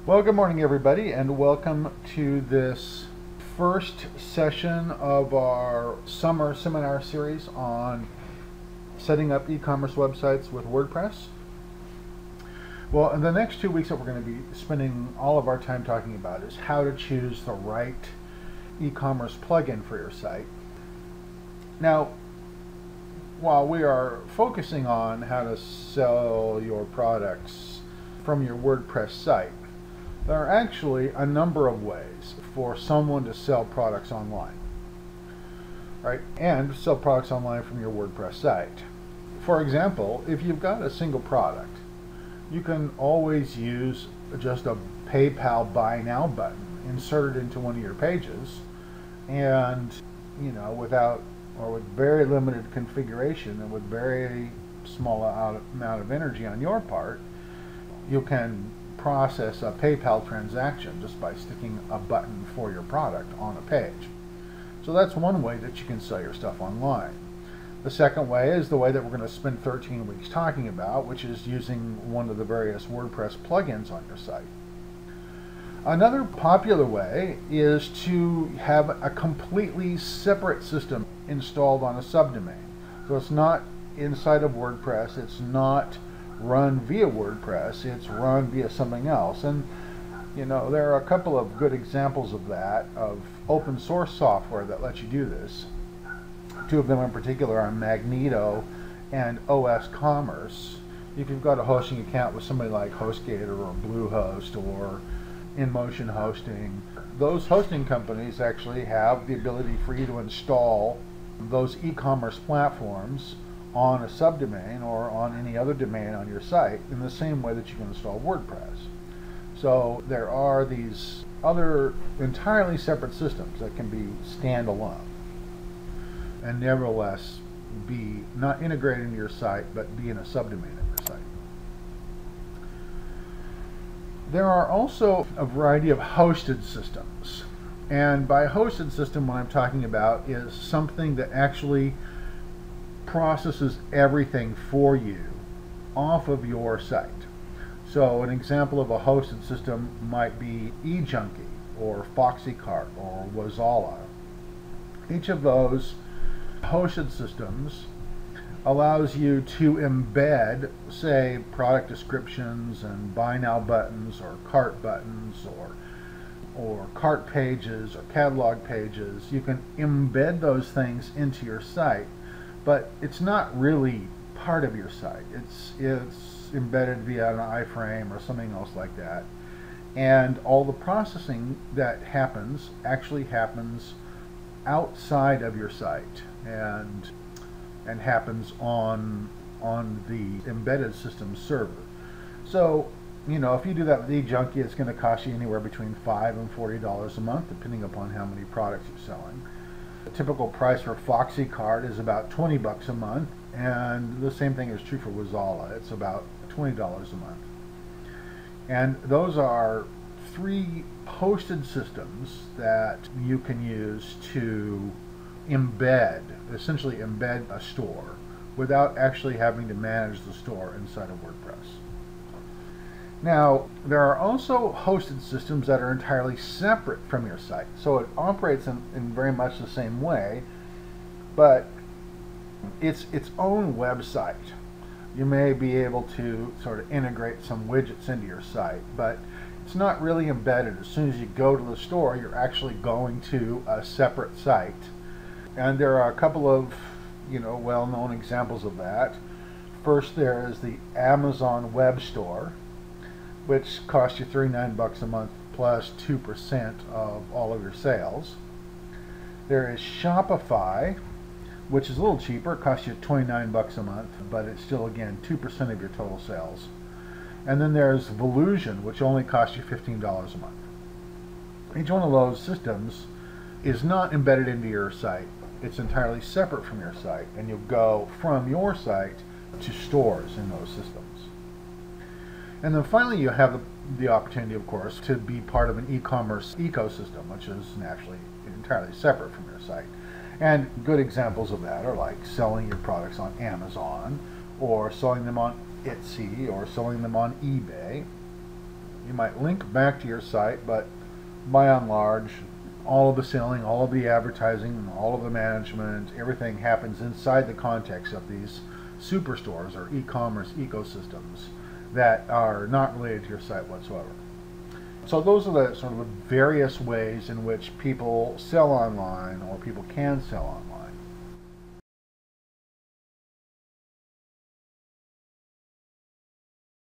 Well, good morning, everybody, and welcome to this first session of our summer seminar series on setting up e-commerce websites with WordPress. Well, in the next 2 weeks, what we're going to be spending all of our time talking about is how to choose the right e-commerce plugin for your site. Now, while we are focusing on how to sell your products from your WordPress site, there are actually a number of ways for someone to sell products online, right? And sell products online from your WordPress site. For example, if you've got a single product, you can always use just a PayPal Buy Now button inserted into one of your pages, and without or with very limited configuration and with very small amount of energy on your part, you can process a PayPal transaction just by sticking a button for your product on a page. So that's one way that you can sell your stuff online. The second way is the way that we're going to spend 13 weeks talking about, which is using one of the various WordPress plugins on your site. Another popular way is to have a completely separate system installed on a subdomain. So it's not inside of WordPress, it's not run via WordPress, it's run via something else. And there are a couple of good examples of that, of open source software that lets you do this. Two of them in particular are Magneto and OS Commerce. If you've got a hosting account with somebody like HostGator or Bluehost or InMotion Hosting, those hosting companies actually have the ability for you to install those e-commerce platforms on a subdomain or on any other domain on your site in the same way that you can install WordPress. So there are these other entirely separate systems that can be standalone and nevertheless be not integrated into your site but be in a subdomain of your site. There are also a variety of hosted systems, and by hosted system what I'm talking about is something that actually processes everything for you off of your site. So an example of a hosted system might be eJunkie or FoxyCart or Wazala. Each of those hosted systems allows you to embed, say, product descriptions and buy now buttons or cart buttons or cart pages or catalog pages. You can embed those things into your site, but it's not really part of your site. It's embedded via an iframe or something else like that. And all the processing that happens actually happens outside of your site and happens on the embedded system server. So, if you do that with eJunkie, it's going to cost you anywhere between $5 and $40 a month, depending upon how many products you're selling. The typical price for FoxyCart is about $20 a month, and the same thing is true for Wazala. It's about $20 a month. And those are three hosted systems that you can use to essentially embed a store without actually having to manage the store inside of WordPress. Now, there are also hosted systems that are entirely separate from your site. So it operates in very much the same way, but it's its own website. You may be able to sort of integrate some widgets into your site, but it's not really embedded. As soon as you go to the store, you're actually going to a separate site. And there are a couple of well-known examples of that. First, there is the Amazon Web Store, which costs you $39 a month plus 2% of all of your sales. There is Shopify, which is a little cheaper. It costs you $29 a month, but it's still, again, 2% of your total sales. And then there's Volusion, which only costs you $15 a month. Each one of those systems is not embedded into your site. It's entirely separate from your site, and you'll go from your site to stores in those systems. And then finally, you have the opportunity, of course, to be part of an e-commerce ecosystem, which is naturally entirely separate from your site. And good examples of that are like selling your products on Amazon, or selling them on Etsy, or selling them on eBay. You might link back to your site, but by and large, all of the selling, all of the advertising, all of the management, everything happens inside the context of these superstores or e-commerce ecosystems that are not related to your site whatsoever. So those are the sort of various ways in which people sell online, or people can sell online.